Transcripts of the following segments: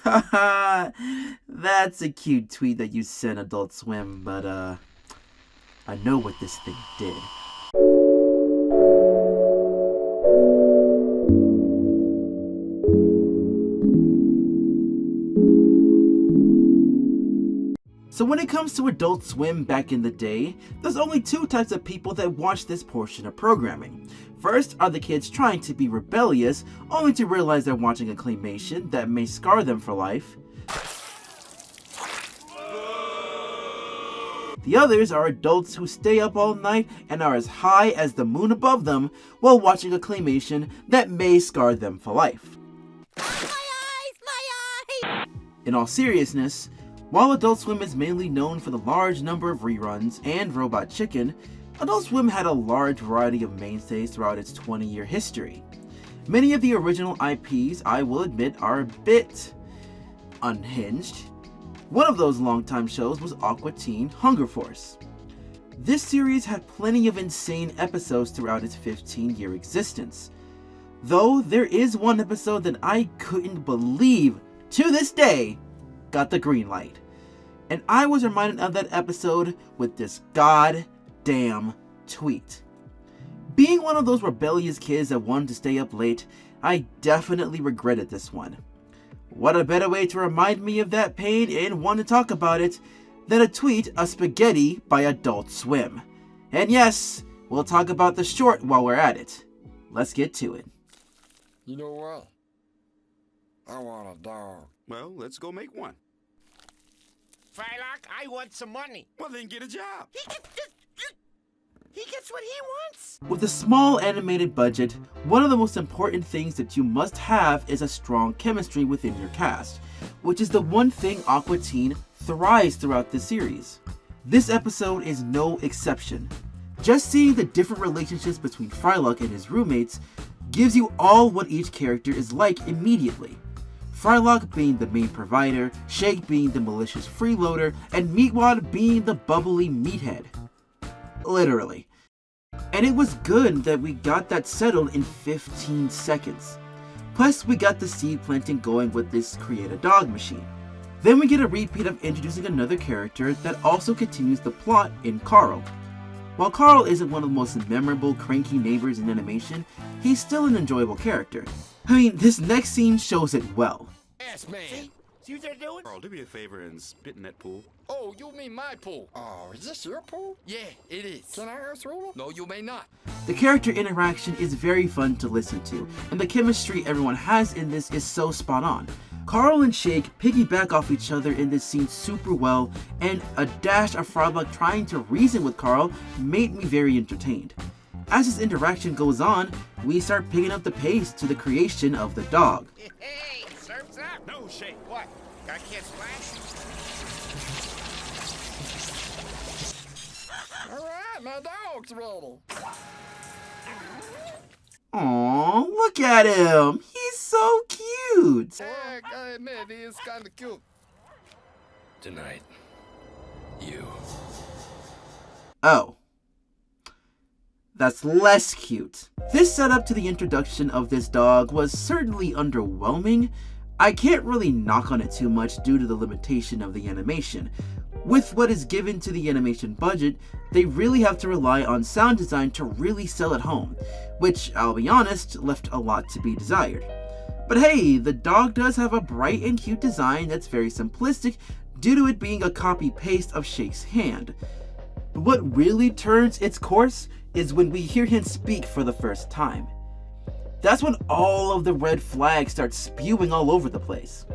That's a cute tweet that you sent, Adult Swim, but I know what this thing did. So when it comes to Adult Swim back in the day, there's only two types of people that watch this portion of programming. First are the kids trying to be rebellious, only to realize they're watching a claymation that may scar them for life. The others are adults who stay up all night and are as high as the moon above them while watching a claymation that may scar them for life. My eyes! In all seriousness, while Adult Swim is mainly known for the large number of reruns and Robot Chicken, Adult Swim had a large variety of mainstays throughout its 20-year history. Many of the original IPs, I will admit, are a bit unhinged. One of those longtime shows was Aqua Teen Hunger Force. This series had plenty of insane episodes throughout its 15-year existence. Though there is one episode that I couldn't believe, to this day, got the green light. And I was reminded of that episode with this goddamn tweet. Being one of those rebellious kids that wanted to stay up late, I definitely regretted this one. What a better way to remind me of that pain and want to talk about it than a tweet of spaghetti by Adult Swim. And yes, we'll talk about the short while we're at it. Let's get to it. You know what? I want a dog. Well, let's go make one. Frylock, I want some money. Well, then get a job. He gets what he wants. With a small animated budget, one of the most important things that you must have is a strong chemistry within your cast, which is the one thing Aqua Teen thrives throughout this series. This episode is no exception. Just seeing the different relationships between Frylock and his roommates gives you all what each character is like immediately. Frylock being the main provider, Shake being the malicious freeloader, and Meatwad being the bubbly meathead. Literally. And it was good that we got that settled in 15 seconds. Plus we got the seed planting going with this create a dog machine. Then we get a repeat of introducing another character that also continues the plot in Carl. While Carl isn't one of the most memorable cranky neighbors in animation, he's still an enjoyable character. I mean, this next scene shows it well. Yes, man. See what they're doing? Carl, do me a favor and spit in that pool. Oh, you mean my pool? Oh, is this your pool? Yeah, it is. Can I go through it? No, you may not. The character interaction is very fun to listen to, and the chemistry everyone has in this is so spot on. Carl and Shake piggyback off each other in this scene super well, and a dash of Frylock trying to reason with Carl made me very entertained. As this interaction goes on, we start picking up the pace to the creation of the dog. Hey, surf's up. No, Shake. What? I can't splash? All right, my dog's ready. Aww, look at him! He's so cute! Yeah, I admit, he is kind of cute. Tonight, you. Oh. That's less cute. This setup to the introduction of this dog was certainly underwhelming. I can't really knock on it too much due to the limitation of the animation. With what is given to the animation budget, they really have to rely on sound design to really sell it home, which, I'll be honest, left a lot to be desired. But hey, the dog does have a bright and cute design that's very simplistic due to it being a copy-paste of Shake's hand. But what really turns its course is when we hear him speak for the first time. That's when all of the red flags start spewing all over the place.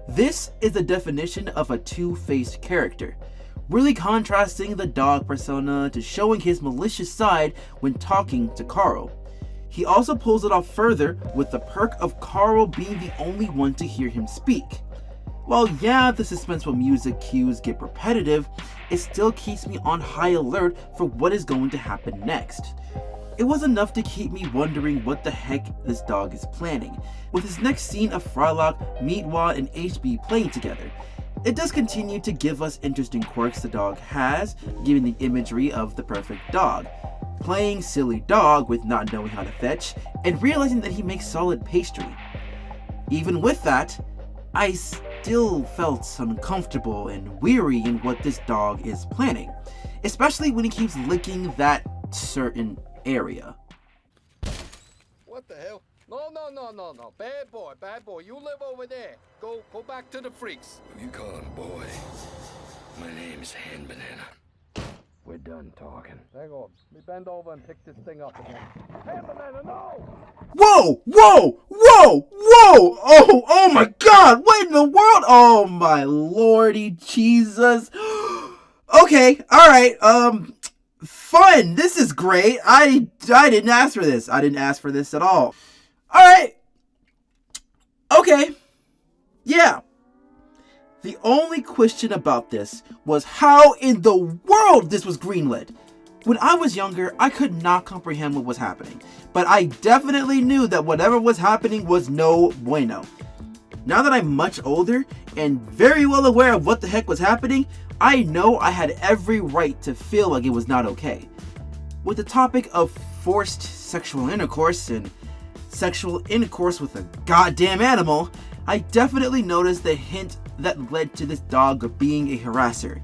This is the definition of a two-faced character, really contrasting the dog persona to showing his malicious side when talking to Carl. He also pulls it off further with the perk of Carl being the only one to hear him speak. While yeah, the suspenseful music cues get repetitive, it still keeps me on high alert for what is going to happen next. It was enough to keep me wondering what the heck this dog is planning, with his next scene of Frylock, Meatwad, and HB playing together. It does continue to give us interesting quirks the dog has, giving the imagery of the perfect dog, playing silly dog with not knowing how to fetch, and realizing that he makes solid pastry. Even with that, I still felt uncomfortable and weary in what this dog is planning, especially when he keeps licking that certain area. What the hell? No. Bad boy. You live over there. Go back to the freaks. Who you calling boy? My name's Hand Banana. We're done talking. Hang on. Let me bend over and pick this thing up again. Hey, banana, no! Whoa! Oh my God! What in the world? Oh my lordy Jesus! Okay, all right. Fun. This is great. I didn't ask for this. I didn't ask for this at all. All right. Okay. Yeah. The only question about this was how in the world this was greenlit. When I was younger, I could not comprehend what was happening, but I definitely knew that whatever was happening was no bueno. Now that I'm much older and very well aware of what the heck was happening, I know I had every right to feel like it was not okay. With the topic of forced sexual intercourse and sexual intercourse with a goddamn animal, I definitely noticed the hint that led to this dog being a harasser.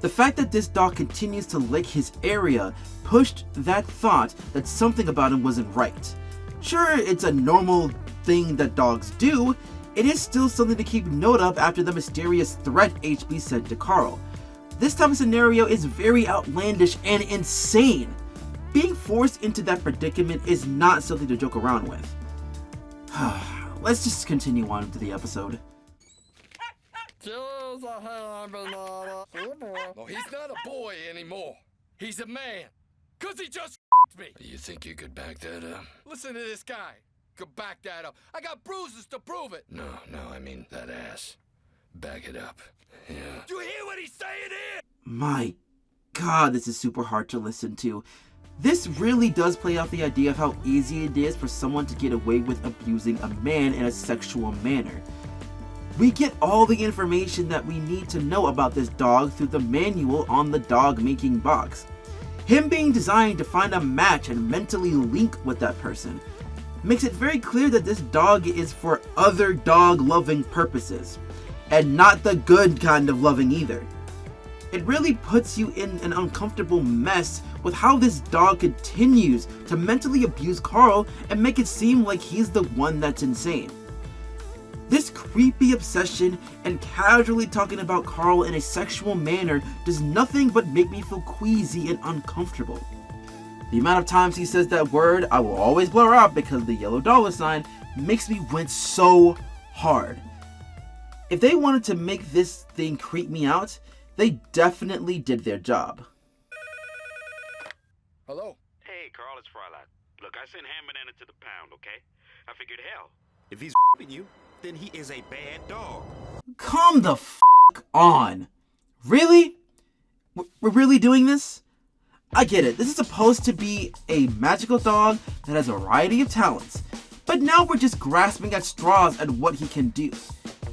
The fact that this dog continues to lick his area pushed that thought that something about him wasn't right. Sure, it's a normal thing that dogs do, it is still something to keep note of after the mysterious threat HB sent to Carl. This type of scenario is very outlandish and insane. Being forced into that predicament is not something to joke around with. Let's just continue on to the episode. No, he's not a boy anymore. He's a man. Cause he just me. You think you could back that up? Listen to this guy. Could back that up. I got bruises to prove it. No, I mean that ass. Back it up. Yeah. Do you hear what he's saying here? My God, this is super hard to listen to. This really does play out the idea of how easy it is for someone to get away with abusing a man in a sexual manner. We get all the information that we need to know about this dog through the manual on the dog making box. Him being designed to find a match and mentally link with that person makes it very clear that this dog is for other dog loving purposes, and not the good kind of loving either. It really puts you in an uncomfortable mess with how this dog continues to mentally abuse Carl and make it seem like he's the one that's insane. This creepy obsession and casually talking about Carl in a sexual manner does nothing but make me feel queasy and uncomfortable. The amount of times he says that word, I will always blur out because the yellow dollar sign, makes me wince so hard. If they wanted to make this thing creep me out, they definitely did their job. Hello? Hey, Carl, it's Frylight. Look, I sent Hand Banana to the pound, okay? I figured, hell, if he's with you, then he is a bad dog. Come the f*** on. Really? We're really doing this? I get it, this is supposed to be a magical dog that has a variety of talents, but now we're just grasping at straws at what he can do.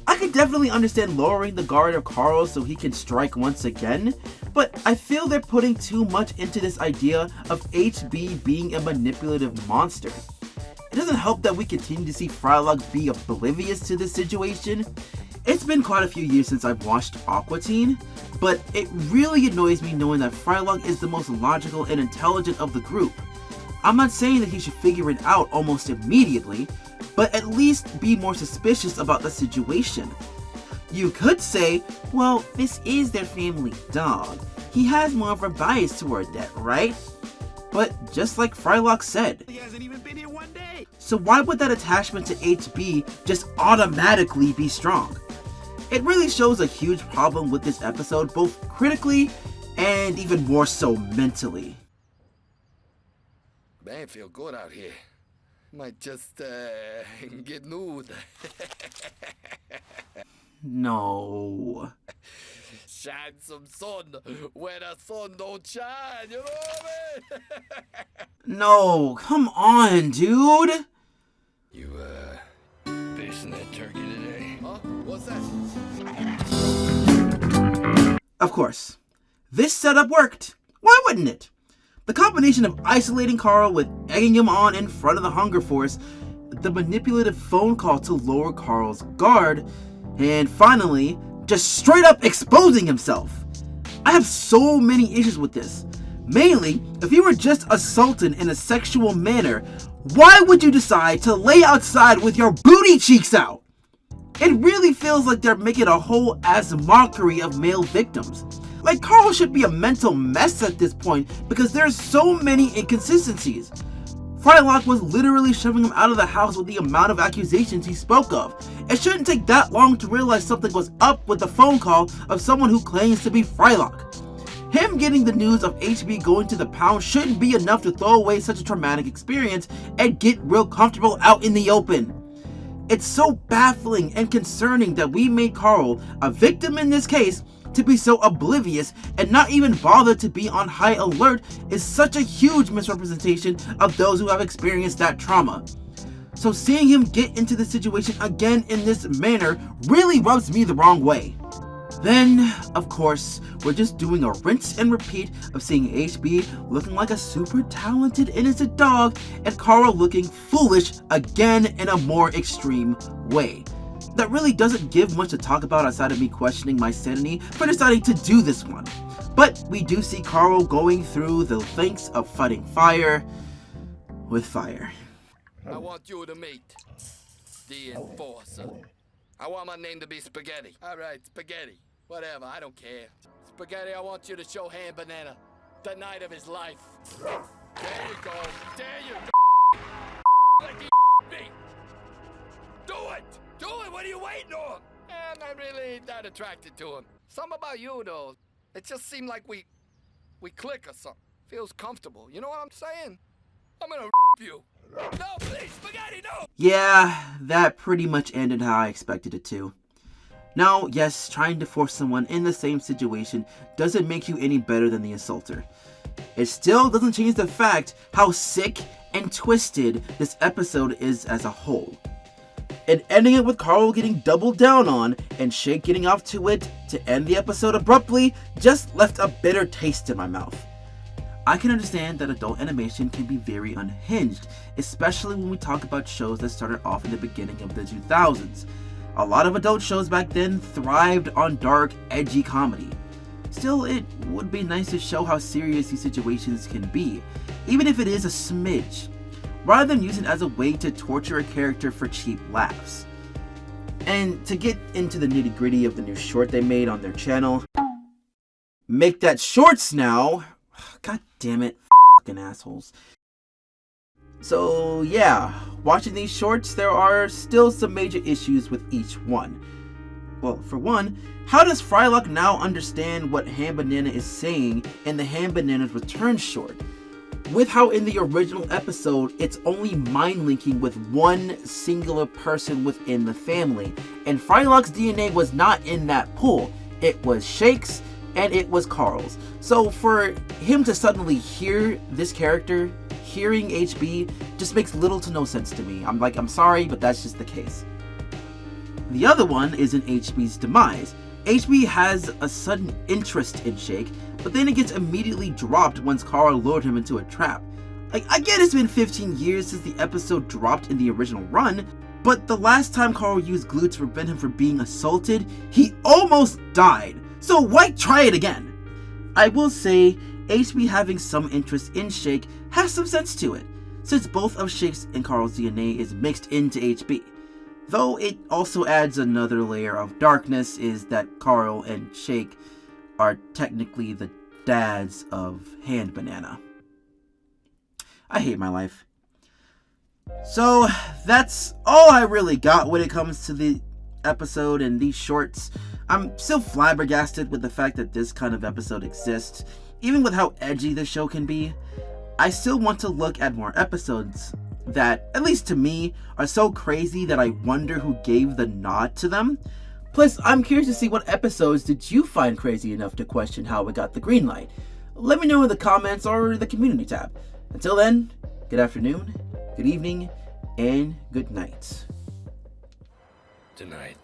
I could definitely understand lowering the guard of Carl so he can strike once again, but I feel they're putting too much into this idea of HB being a manipulative monster. It doesn't help that we continue to see Frylock be oblivious to this situation. It's been quite a few years since I've watched Aqua Teen, but it really annoys me knowing that Frylock is the most logical and intelligent of the group. I'm not saying that he should figure it out almost immediately, but at least be more suspicious about the situation. You could say, well, this is their family dog. He has more of a bias toward that, right? But just like Frylock said, He hasn't even been here one day. so why would that attachment to HB just automatically be strong? It really shows a huge problem with this episode, both critically and even more so mentally. Man, feel good out here. Might just, get nude. No. Shine some sun where the sun don't shine, you know what I mean? No, come on, dude. You, facing that turkey today? Huh? What's that? Of course, this setup worked. Why wouldn't it? The combination of isolating Carl with egging him on in front of the Hunger Force, the manipulative phone call to lower Carl's guard, And finally, just straight up exposing himself. I have so many issues with this. Mainly, if you were just assaulted in a sexual manner, why would you decide to lay outside with your booty cheeks out? It really feels like they're making a whole ass mockery of male victims. Like, Carl should be a mental mess at this point because there's so many inconsistencies. Frylock was literally shoving him out of the house with the amount of accusations he spoke of. It shouldn't take that long to realize something was up with the phone call of someone who claims to be Frylock. Him getting the news of HB going to the pound shouldn't be enough to throw away such a traumatic experience and get real comfortable out in the open. It's so baffling and concerning that we made Carl, a victim in this case, to be so oblivious and not even bother to be on high alert is such a huge misrepresentation of those who have experienced that trauma. So seeing him get into the situation again in this manner really rubs me the wrong way. Then, of course, we're just doing a rinse and repeat of seeing HB looking like a super talented innocent dog and Carl looking foolish again in a more extreme way. That really doesn't give much to talk about outside of me questioning my sanity for deciding to do this one. But we do see Carl going through the lengths of fighting fire with fire. I want you to meet the Enforcer. I want my name to be Spaghetti. All right, Spaghetti. Whatever, I don't care. Spaghetti, I want you to show Hand Banana the night of his life. There you go. There you go. Like he me. Do it. Do it. What are you waiting on? I'm not really that attracted to him. Something about you, though. It just seemed like we click or something. Feels comfortable. You know what I'm saying? I'm gonna you. No, please, Spaghetti, no! Yeah, that pretty much ended how I expected it to. Now, yes, trying to force someone in the same situation doesn't make you any better than the assaulter. It still doesn't change the fact how sick and twisted this episode is as a whole. And ending it with Carl getting doubled down on and Shake getting off to it to end the episode abruptly just left a bitter taste in my mouth. I can understand that adult animation can be very unhinged, especially when we talk about shows that started off in the beginning of the 2000s. A lot of adult shows back then thrived on dark, edgy comedy. Still, it would be nice to show how serious these situations can be, even if it is a smidge, rather than use it as a way to torture a character for cheap laughs. And to get into the nitty-gritty of the new short they made on their channel, make that shorts now. God damn it, fucking assholes. So yeah, watching these shorts, there are still some major issues with each one. Well, for one, how does Frylock now understand what Hand Banana is saying in the Hand Banana's Return short? With how in the original episode, it's only mind linking with one singular person within the family, and Frylock's DNA was not in that pool. It was Shake's, and it was Carl's. So for him to suddenly hear this character, hearing HB, just makes little to no sense to me. I'm sorry, but that's just the case. The other one is in HB's demise. HB has a sudden interest in Shake, but then it gets immediately dropped once Carl lured him into a trap. I get it's been 15 years since the episode dropped in the original run, but the last time Carl used glue to prevent him from being assaulted, he almost died. So why try it again? I will say, HB having some interest in Shake has some sense to it, since both of Shake's and Carl's DNA is mixed into HB. Though it also adds another layer of darkness is that Carl and Shake are technically the dads of Hand Banana. I hate my life. So that's all I really got when it comes to the episode and these shorts. I'm still flabbergasted with the fact that this kind of episode exists, even with how edgy the show can be. I still want to look at more episodes that, at least to me, are so crazy that I wonder who gave the nod to them. Plus, I'm curious to see what episodes did you find crazy enough to question how it got the green light. Let me know in the comments or the community tab. Until then, good afternoon, good evening, and good night. Tonight.